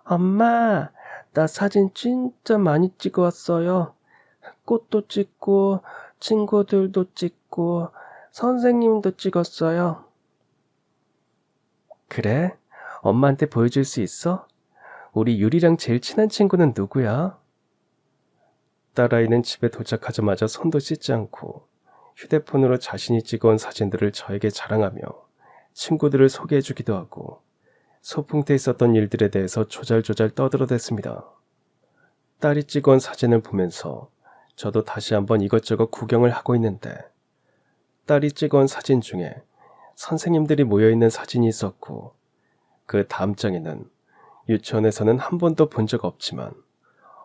엄마, 나 사진 진짜 많이 찍어왔어요. 꽃도 찍고 친구들도 찍고 선생님도 찍었어요. 그래? 엄마한테 보여줄 수 있어? 우리 유리랑 제일 친한 친구는 누구야? 딸아이는 집에 도착하자마자 손도 씻지 않고 휴대폰으로 자신이 찍어온 사진들을 저에게 자랑하며 친구들을 소개해주기도 하고 소풍 때 있었던 일들에 대해서 조잘조잘 떠들어댔습니다. 딸이 찍어온 사진을 보면서 저도 다시 한번 이것저것 구경을 하고 있는데 딸이 찍어온 사진 중에 선생님들이 모여있는 사진이 있었고 그 다음 장에는 유치원에서는 한 번도 본 적 없지만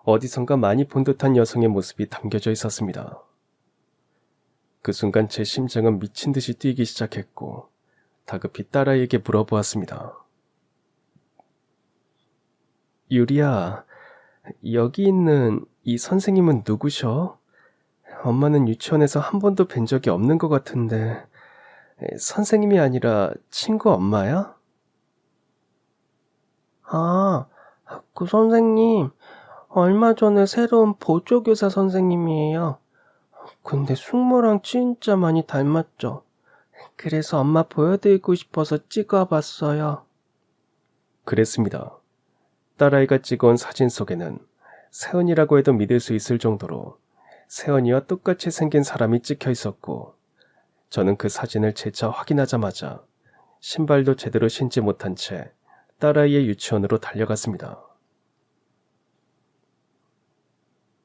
어디선가 많이 본 듯한 여성의 모습이 담겨져 있었습니다. 그 순간 제 심장은 미친 듯이 뛰기 시작했고 다급히 딸아이에게 물어보았습니다. 유리야, 여기 있는 이 선생님은 누구셔? 엄마는 유치원에서 한 번도 뵌 적이 없는 것 같은데 선생님이 아니라 친구 엄마야? 아, 그 선생님 얼마 전에 새로운 보조교사 선생님이에요. 근데 숙모랑 진짜 많이 닮았죠. 그래서 엄마 보여드리고 싶어서 찍어봤어요. 그랬습니다. 딸아이가 찍어온 사진 속에는 세연이라고 해도 믿을 수 있을 정도로 세연이와 똑같이 생긴 사람이 찍혀 있었고, 저는 그 사진을 재차 확인하자마자 신발도 제대로 신지 못한 채 딸아이의 유치원으로 달려갔습니다.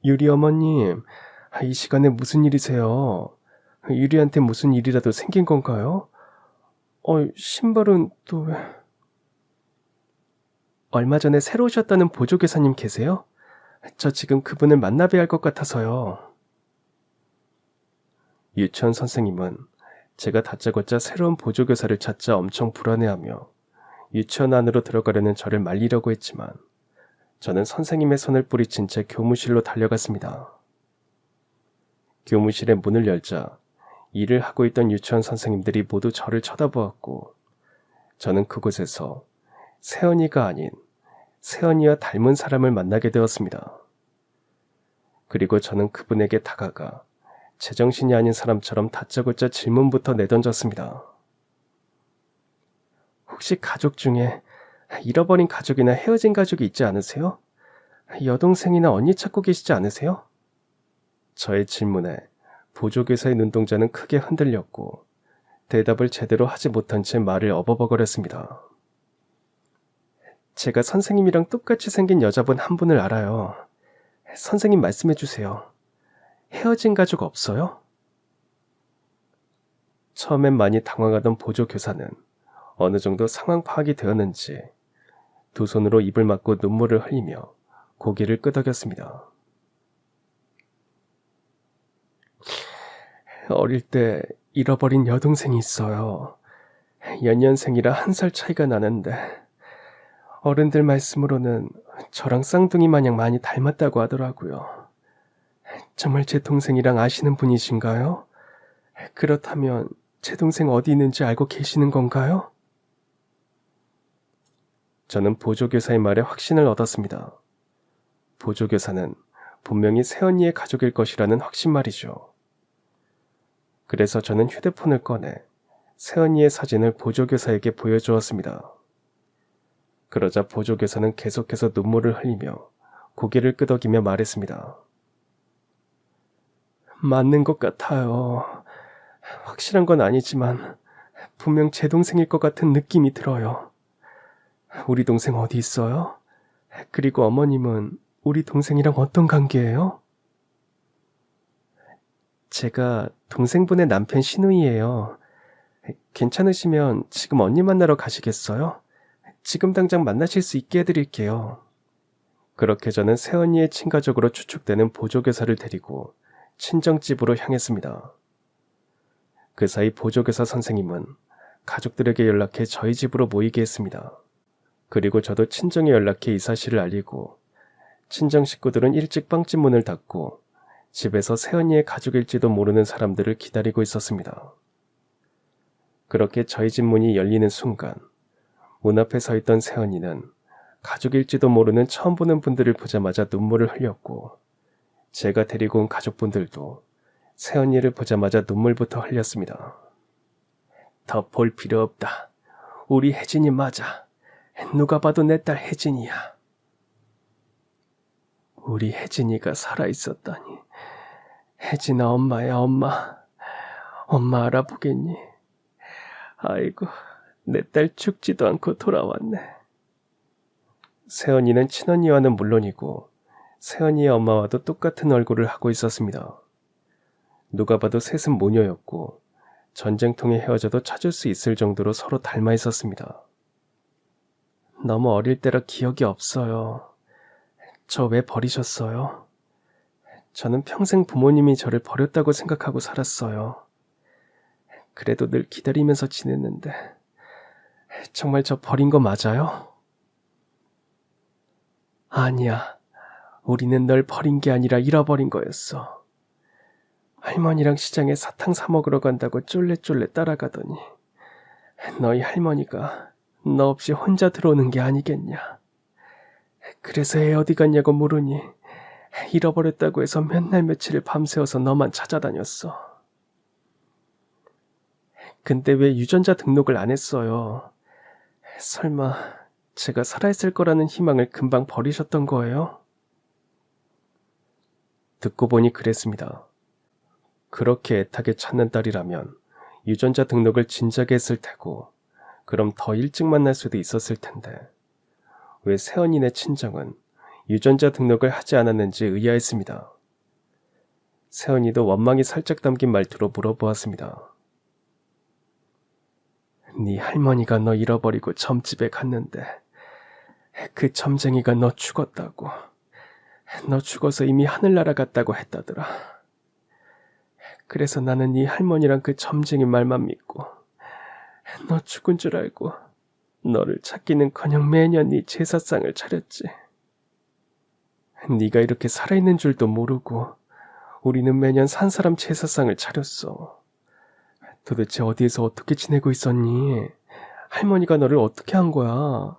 유리 어머님, 이 시간에 무슨 일이세요? 유리한테 무슨 일이라도 생긴 건가요? 신발은 또 왜? 얼마 전에 새로 오셨다는 보조교사님 계세요? 저 지금 그분을 만나봐야 할 것 같아서요. 유치원 선생님은 제가 다짜고짜 새로운 보조교사를 찾자 엄청 불안해하며 유치원 안으로 들어가려는 저를 말리려고 했지만, 저는 선생님의 손을 뿌리친 채 교무실로 달려갔습니다. 교무실의 문을 열자 일을 하고 있던 유치원 선생님들이 모두 저를 쳐다보았고, 저는 그곳에서 세연이가 아닌 세연이와 닮은 사람을 만나게 되었습니다. 그리고 저는 그분에게 다가가 제정신이 아닌 사람처럼 다짜고짜 질문부터 내던졌습니다. 혹시 가족 중에 잃어버린 가족이나 헤어진 가족이 있지 않으세요? 여동생이나 언니 찾고 계시지 않으세요? 저의 질문에 보조교사의 눈동자는 크게 흔들렸고 대답을 제대로 하지 못한 채 말을 어버버거렸습니다. 제가 선생님이랑 똑같이 생긴 여자분 한 분을 알아요. 선생님 말씀해 주세요. 헤어진 가족 없어요? 처음엔 많이 당황하던 보조교사는 어느 정도 상황 파악이 되었는지 두 손으로 입을 막고 눈물을 흘리며 고개를 끄덕였습니다. 어릴 때 잃어버린 여동생이 있어요. 연년생이라 1살 차이가 나는데 어른들 말씀으로는 저랑 쌍둥이 마냥 많이 닮았다고 하더라고요. 정말 제 동생이랑 아시는 분이신가요? 그렇다면 제 동생 어디 있는지 알고 계시는 건가요? 저는 보조교사의 말에 확신을 얻었습니다. 보조교사는 분명히 세연이의 가족일 것이라는 확신 말이죠. 그래서 저는 휴대폰을 꺼내 세연이의 사진을 보조교사에게 보여주었습니다. 그러자 보조교사는 계속해서 눈물을 흘리며 고개를 끄덕이며 말했습니다. 맞는 것 같아요. 확실한 건 아니지만 분명 제 동생일 것 같은 느낌이 들어요. 우리 동생 어디 있어요? 그리고 어머님은 우리 동생이랑 어떤 관계예요? 제가 동생분의 남편 신우이예요. 괜찮으시면 지금 언니 만나러 가시겠어요? 지금 당장 만나실 수 있게 해드릴게요. 그렇게 저는 새언니의 친가족으로 추측되는 보조교사를 데리고 친정집으로 향했습니다. 그 사이 보조교사 선생님은 가족들에게 연락해 저희 집으로 모이게 했습니다. 그리고 저도 친정에 연락해 이 사실을 알리고 친정 식구들은 일찍 빵집 문을 닫고 집에서 새언니의 가족일지도 모르는 사람들을 기다리고 있었습니다. 그렇게 저희 집 문이 열리는 순간 문 앞에 서 있던 새언니는 가족일지도 모르는 처음 보는 분들을 보자마자 눈물을 흘렸고 제가 데리고 온 가족분들도 새언니를 보자마자 눈물부터 흘렸습니다. 더 볼 필요 없다. 우리 혜진이 맞아. 누가 봐도 내 딸 혜진이야. 우리 혜진이가 살아있었다니. 혜진아 엄마야 엄마. 엄마 알아보겠니? 아이고 내 딸 죽지도 않고 돌아왔네. 새언니는 친언니와는 물론이고 새언니의 엄마와도 똑같은 얼굴을 하고 있었습니다. 누가 봐도 셋은 모녀였고 전쟁통에 헤어져도 찾을 수 있을 정도로 서로 닮아 있었습니다. 너무 어릴 때라 기억이 없어요. 저 왜 버리셨어요? 저는 평생 부모님이 저를 버렸다고 생각하고 살았어요. 그래도 늘 기다리면서 지냈는데 정말 저 버린 거 맞아요? 아니야. 우리는 널 버린 게 아니라 잃어버린 거였어. 할머니랑 시장에 사탕 사 먹으러 간다고 쫄래쫄래 따라가더니 너희 할머니가 너 없이 혼자 들어오는 게 아니겠냐. 그래서 애 어디 갔냐고 물으니 잃어버렸다고 해서 몇 날 며칠을 밤새워서 너만 찾아다녔어. 근데 왜 유전자 등록을 안 했어요? 설마 제가 살아있을 거라는 희망을 금방 버리셨던 거예요? 듣고 보니 그랬습니다. 그렇게 애타게 찾는 딸이라면 유전자 등록을 진작에 했을 테고, 그럼 더 일찍 만날 수도 있었을 텐데, 왜 세연이네 친정은 유전자 등록을 하지 않았는지 의아했습니다. 세연이도 원망이 살짝 담긴 말투로 물어보았습니다. 네 할머니가 너 잃어버리고 점집에 갔는데 그 점쟁이가 너 죽었다고, 너 죽어서 이미 하늘 날아갔다고 했다더라. 그래서 나는 네 할머니랑 그 점쟁이 말만 믿고 너 죽은 줄 알고 너를 찾기는커녕 매년 네 제사상을 차렸지. 네가 이렇게 살아있는 줄도 모르고 우리는 매년 산 사람 제사상을 차렸어. 도대체 어디에서 어떻게 지내고 있었니? 할머니가 너를 어떻게 한 거야?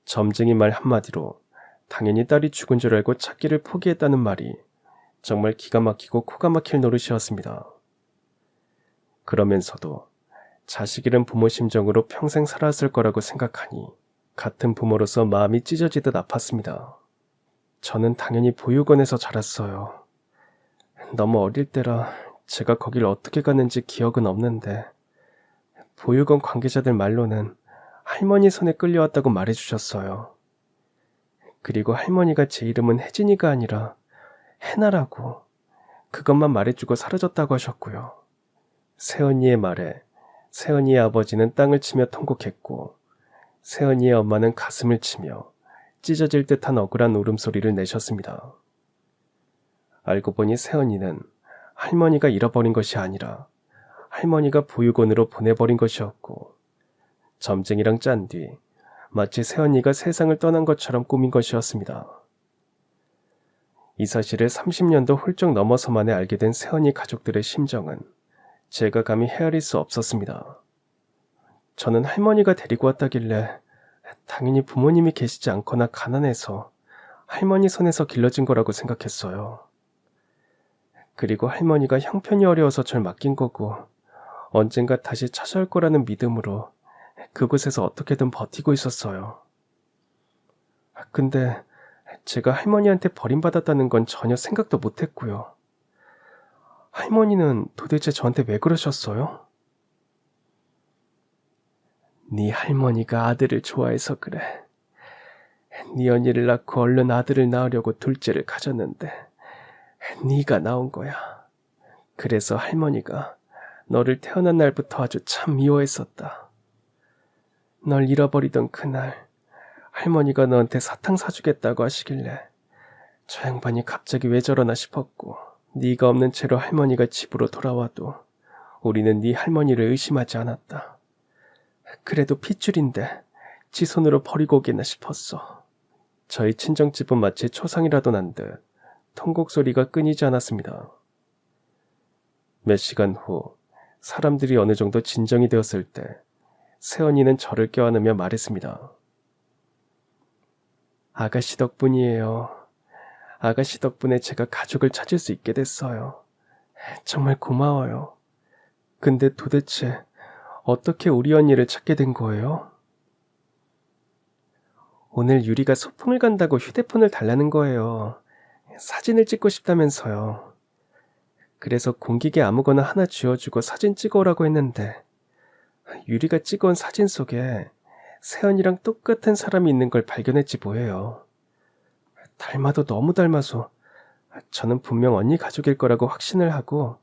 점쟁이 말 한마디로 당연히 딸이 죽은 줄 알고 찾기를 포기했다는 말이 정말 기가 막히고 코가 막힐 노릇이었습니다. 그러면서도 자식 잃은 부모 심정으로 평생 살아왔을 거라고 생각하니 같은 부모로서 마음이 찢어지듯 아팠습니다. 저는 당연히 보육원에서 자랐어요. 너무 어릴 때라 제가 거길 어떻게 갔는지 기억은 없는데, 보육원 관계자들 말로는 할머니 손에 끌려왔다고 말해주셨어요. 그리고 할머니가 제 이름은 혜진이가 아니라 해나라고, 그것만 말해주고 사라졌다고 하셨고요. 세연이의 말에 세연이의 아버지는 땅을 치며 통곡했고, 세연이의 엄마는 가슴을 치며 찢어질 듯한 억울한 울음소리를 내셨습니다. 알고 보니 세연이는 할머니가 잃어버린 것이 아니라 할머니가 보육원으로 보내버린 것이었고, 점쟁이랑 짠 뒤 마치 세연이가 세상을 떠난 것처럼 꾸민 것이었습니다. 이 사실을 30년도 훌쩍 넘어서 만에 알게 된 세연이 가족들의 심정은 제가 감히 헤아릴 수 없었습니다. 저는 할머니가 데리고 왔다길래 당연히 부모님이 계시지 않거나 가난해서 할머니 손에서 길러진 거라고 생각했어요. 그리고 할머니가 형편이 어려워서 절 맡긴 거고, 언젠가 다시 찾아올 거라는 믿음으로 그곳에서 어떻게든 버티고 있었어요. 근데 제가 할머니한테 버림받았다는 건 전혀 생각도 못했고요. 할머니는 도대체 저한테 왜 그러셨어요? 네 할머니가 아들을 좋아해서 그래. 네 언니를 낳고 얼른 아들을 낳으려고 둘째를 가졌는데 네가 나온 거야. 그래서 할머니가 너를 태어난 날부터 아주 참 미워했었다. 널 잃어버리던 그날 할머니가 너한테 사탕 사주겠다고 하시길래 저 양반이 갑자기 왜 저러나 싶었고, 네가 없는 채로 할머니가 집으로 돌아와도 우리는 네 할머니를 의심하지 않았다. 그래도 핏줄인데 지 손으로 버리고 오겠나 싶었어. 저희 친정집은 마치 초상이라도 난 듯 통곡 소리가 끊이지 않았습니다. 몇 시간 후 사람들이 어느 정도 진정이 되었을 때 세연이는 저를 껴안으며 말했습니다. 아가씨 덕분이에요. 아가씨 덕분에 제가 가족을 찾을 수 있게 됐어요. 정말 고마워요. 근데 도대체 어떻게 우리 언니를 찾게 된 거예요? 오늘 유리가 소풍을 간다고 휴대폰을 달라는 거예요. 사진을 찍고 싶다면서요. 그래서 공기계 아무거나 하나 쥐어주고 사진 찍어오라고 했는데, 유리가 찍어온 사진 속에 세연이랑 똑같은 사람이 있는 걸 발견했지 뭐예요. 닮아도 너무 닮아서 저는 분명 언니 가족일 거라고 확신을 하고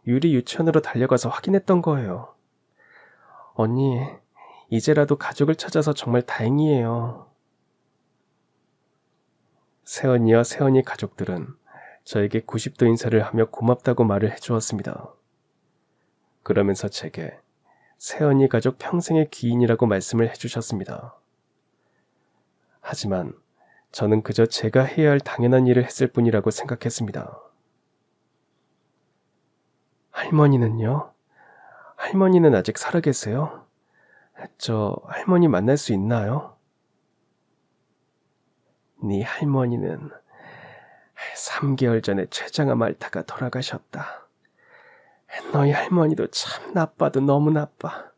유리 유치원으로 달려가서 확인했던 거예요. 언니, 이제라도 가족을 찾아서 정말 다행이에요. 세연이와 세연이 가족들은 저에게 90도 인사를 하며 고맙다고 말을 해주었습니다. 그러면서 제게 세연이 가족 평생의 기인이라고 말씀을 해주셨습니다. 하지만 저는 그저 제가 해야 할 당연한 일을 했을 뿐이라고 생각했습니다. 할머니는요? 할머니는 아직 살아계세요? 저 할머니 만날 수 있나요? 네 할머니는 3개월 전에 췌장암 앓다가 돌아가셨다. 너희 할머니도 참 나빠도 너무 나빠.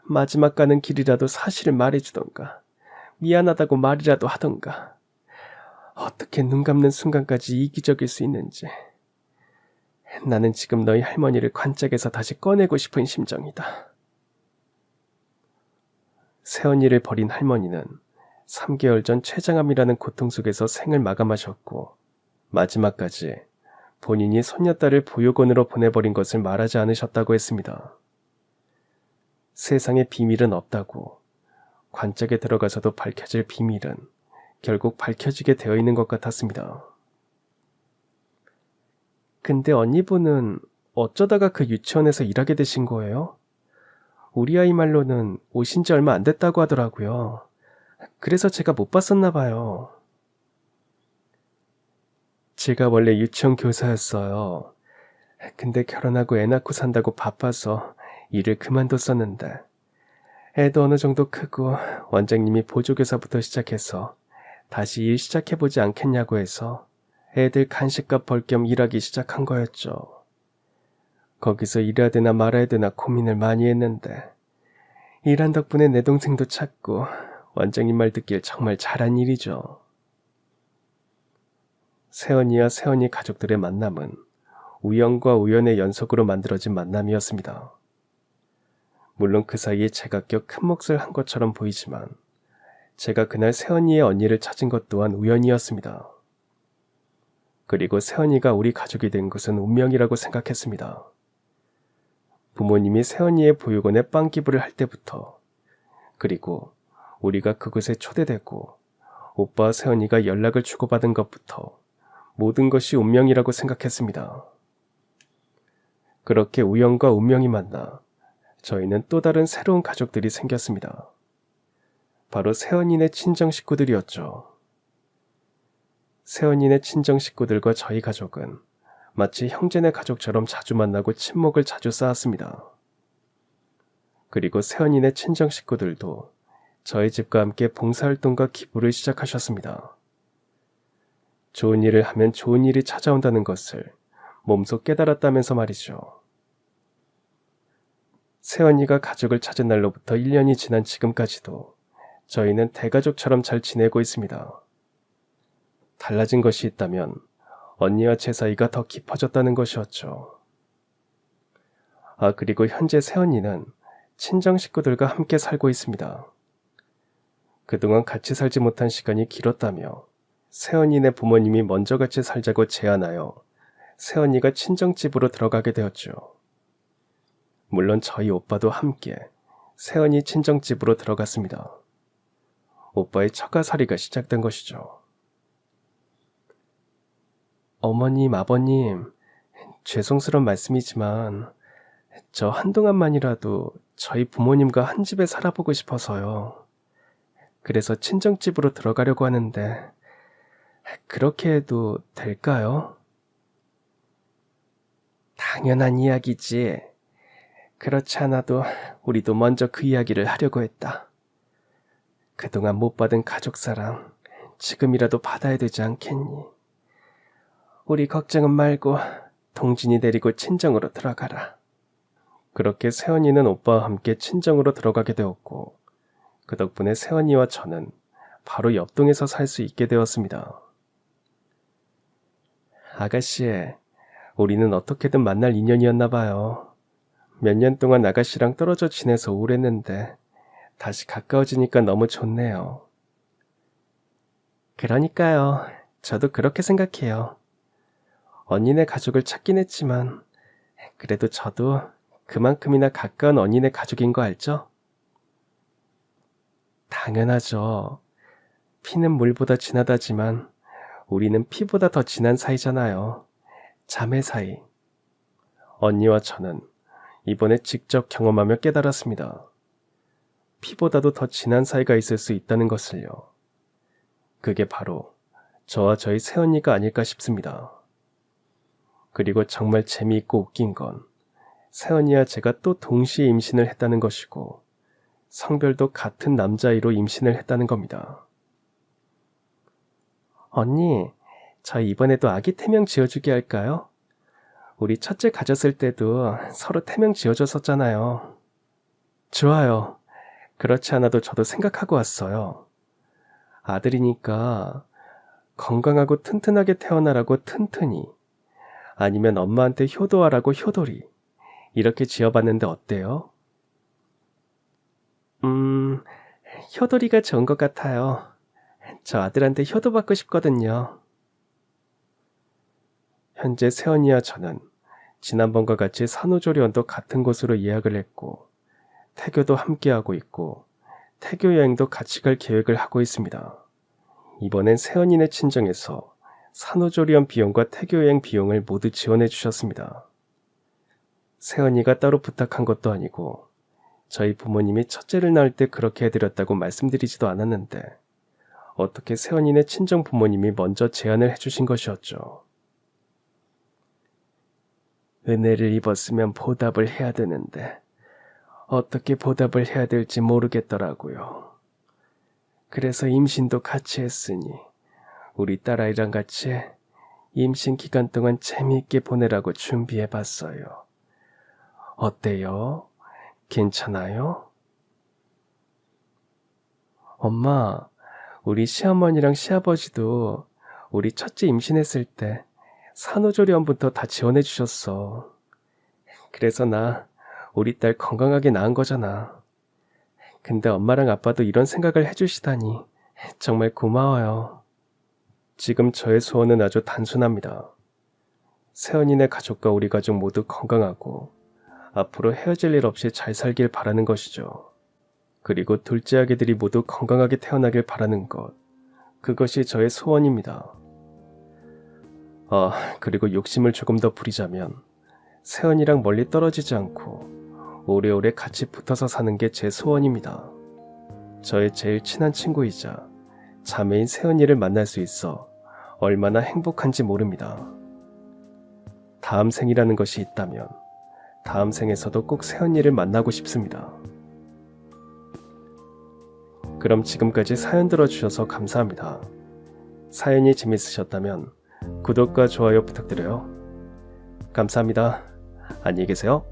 마지막 가는 길이라도 사실을 말해주던가, 미안하다고 말이라도 하던가. 어떻게 눈 감는 순간까지 이기적일 수 있는지. 나는 지금 너희 할머니를 관짝에서 다시 꺼내고 싶은 심정이다. 새언니를 버린 할머니는 3개월 전 췌장암이라는 고통 속에서 생을 마감하셨고, 마지막까지 본인이 손녀딸을 보육원으로 보내버린 것을 말하지 않으셨다고 했습니다. 세상에 비밀은 없다고, 관짝에 들어가서도 밝혀질 비밀은 결국 밝혀지게 되어 있는 것 같았습니다. 근데 언니분은 어쩌다가 그 유치원에서 일하게 되신 거예요? 우리 아이 말로는 오신 지 얼마 안 됐다고 하더라고요. 그래서 제가 못 봤었나 봐요. 제가 원래 유치원 교사였어요. 근데 결혼하고 애 낳고 산다고 바빠서 일을 그만뒀었는데, 애도 어느 정도 크고 원장님이 보조교사부터 시작해서 다시 일 시작해보지 않겠냐고 해서 애들 간식값 벌 겸 일하기 시작한 거였죠. 거기서 일해야 되나 말아야 되나 고민을 많이 했는데, 일한 덕분에 내 동생도 찾고 원장님 말 듣길 정말 잘한 일이죠. 새언니와 새언니 가족들의 만남은 우연과 우연의 연속으로 만들어진 만남이었습니다. 물론 그 사이에 제가 꽤 큰 몫을 한 것처럼 보이지만, 제가 그날 새언니의 언니를 찾은 것 또한 우연이었습니다. 그리고 새언니가 우리 가족이 된 것은 운명이라고 생각했습니다. 부모님이 새언니의 보육원에 빵 기부를 할 때부터, 그리고 우리가 그곳에 초대되고 오빠와 새언니가 연락을 주고받은 것부터 모든 것이 운명이라고 생각했습니다. 그렇게 우연과 운명이 만나 저희는 또 다른 새로운 가족들이 생겼습니다. 바로 새언니네 친정 식구들이었죠. 새언니네 친정 식구들과 저희 가족은 마치 형제네 가족처럼 자주 만나고 친목을 자주 쌓았습니다. 그리고 새언니네 친정 식구들도 저희 집과 함께 봉사활동과 기부를 시작하셨습니다. 좋은 일을 하면 좋은 일이 찾아온다는 것을 몸소 깨달았다면서 말이죠. 새언니가 가족을 찾은 날로부터 1년이 지난 지금까지도 저희는 대가족처럼 잘 지내고 있습니다. 달라진 것이 있다면 언니와 제 사이가 더 깊어졌다는 것이었죠. 그리고 현재 새언니는 친정 식구들과 함께 살고 있습니다. 그동안 같이 살지 못한 시간이 길었다며 새언니네 부모님이 먼저 같이 살자고 제안하여 새언니가 친정집으로 들어가게 되었죠. 물론 저희 오빠도 함께 새언니 친정집으로 들어갔습니다. 오빠의 처가살이가 시작된 것이죠. 어머님, 아버님, 죄송스러운 말씀이지만 저 한동안만이라도 저희 부모님과 한 집에 살아보고 싶어서요. 그래서 친정집으로 들어가려고 하는데 그렇게 해도 될까요? 당연한 이야기지. 그렇지 않아도 우리도 먼저 그 이야기를 하려고 했다. 그동안 못 받은 가족사랑 지금이라도 받아야 되지 않겠니? 우리 걱정은 말고 동진이 데리고 친정으로 들어가라. 그렇게 새언니는 오빠와 함께 친정으로 들어가게 되었고, 그 덕분에 새언니와 저는 바로 옆동에서 살 수 있게 되었습니다. 아가씨, 우리는 어떻게든 만날 인연이었나 봐요. 몇 년 동안 아가씨랑 떨어져 지내서 우울했는데 다시 가까워지니까 너무 좋네요. 그러니까요. 저도 그렇게 생각해요. 언니네 가족을 찾긴 했지만 그래도 저도 그만큼이나 가까운 언니네 가족인 거 알죠? 당연하죠. 피는 물보다 진하다지만 우리는 피보다 더 진한 사이잖아요. 자매 사이. 언니와 저는 이번에 직접 경험하며 깨달았습니다. 피보다도 더 진한 사이가 있을 수 있다는 것을요. 그게 바로 저와 저희 새언니가 아닐까 싶습니다. 그리고 정말 재미있고 웃긴 건 새언니와 제가 또 동시에 임신을 했다는 것이고, 성별도 같은 남자아이로 임신을 했다는 겁니다. 언니, 저희 이번에도 아기 태명 지어주게 할까요? 우리 첫째 가졌을 때도 서로 태명 지어줬었잖아요. 좋아요. 그렇지 않아도 저도 생각하고 왔어요. 아들이니까 건강하고 튼튼하게 태어나라고 튼튼이, 아니면 엄마한테 효도하라고 효돌이, 이렇게 지어봤는데 어때요? 효돌이가 좋은 것 같아요. 저 아들한테 효도받고 싶거든요. 현재 세연이와 저는 지난번과 같이 산후조리원도 같은 곳으로 예약을 했고, 태교도 함께하고 있고, 태교 여행도 같이 갈 계획을 하고 있습니다. 이번엔 세연이네 친정에서 산후조리원 비용과 태교 여행 비용을 모두 지원해 주셨습니다. 세연이가 따로 부탁한 것도 아니고, 저희 부모님이 첫째를 낳을 때 그렇게 해드렸다고 말씀드리지도 않았는데, 어떻게 세연이네 친정 부모님이 먼저 제안을 해주신 것이었죠. 은혜를 입었으면 보답을 해야 되는데 어떻게 보답을 해야 될지 모르겠더라고요. 그래서 임신도 같이 했으니 우리 딸아이랑 같이 임신 기간 동안 재미있게 보내라고 준비해봤어요. 어때요? 괜찮아요? 엄마, 우리 시어머니랑 시아버지도 우리 첫째 임신했을 때 산후조리원부터 다 지원해 주셨어. 그래서 나 우리 딸 건강하게 낳은 거잖아. 근데 엄마랑 아빠도 이런 생각을 해주시다니 정말 고마워요. 지금 저의 소원은 아주 단순합니다. 세연이네 가족과 우리 가족 모두 건강하고 앞으로 헤어질 일 없이 잘 살길 바라는 것이죠. 그리고 둘째 아기들이 모두 건강하게 태어나길 바라는 것, 그것이 저의 소원입니다. 그리고 욕심을 조금 더 부리자면 세연이랑 멀리 떨어지지 않고 오래오래 같이 붙어서 사는 게 제 소원입니다. 저의 제일 친한 친구이자 자매인 세연이를 만날 수 있어 얼마나 행복한지 모릅니다. 다음 생이라는 것이 있다면 다음 생에서도 꼭 세연이를 만나고 싶습니다. 그럼 지금까지 사연 들어주셔서 감사합니다. 사연이 재밌으셨다면 구독과 좋아요 부탁드려요. 감사합니다. 안녕히 계세요.